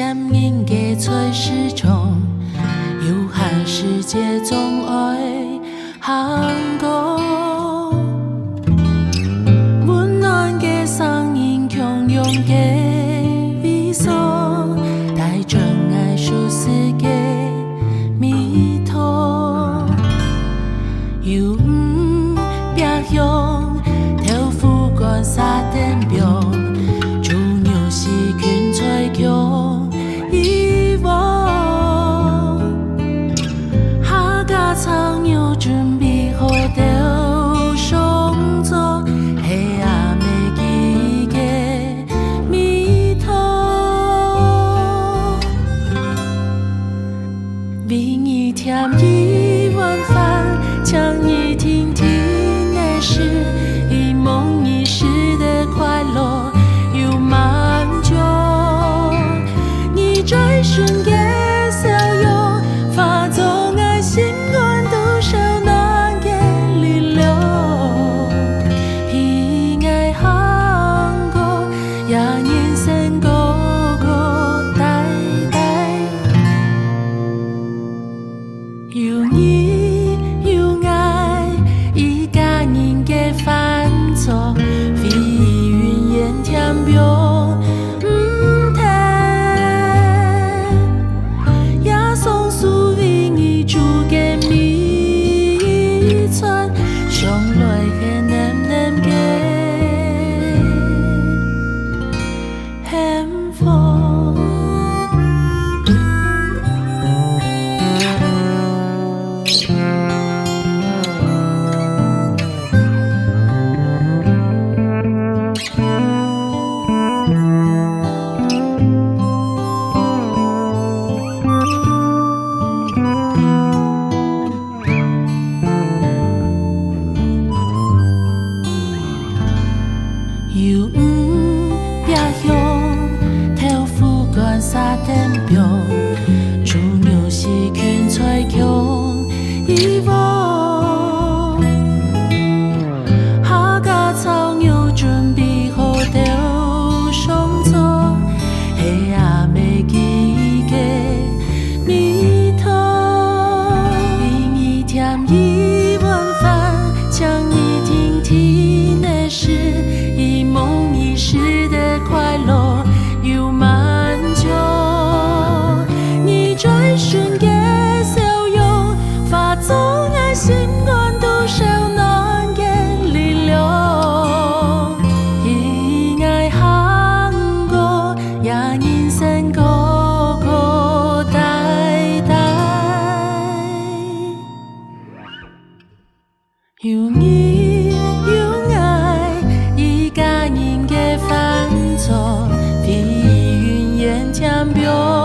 占人嘅菜市场，有限世界总爱行过。温暖嘅声音，汹涌嘅微笑，带着爱舒适嘅迷途。有别样，头副干沙灯标。 群吹强遗忘，下架苍牛准备好掉上座，黑暗的记忆迷途，明一天一晚饭，讲一听听的事，一梦一世的快乐。 追寻嘅笑容，化作爱心温度少难嘅力量。偏爱行过，也人生高高低低。有你有爱，一家人嘅饭桌，飞云烟天边。 有别样，头副干沙灯标，猪牛是群吹强遗忘，下架草牛准备好掉上座，黑暗的记忆迷途，另一天一碗饭，讲一听听的事。 一梦一世的快乐有蛮久，你追寻嘅笑容，化作爱心温度少难嘅力量。一爱行过，也人生高高低低。有你有爱。 家人嘅饭桌，飞云烟天边。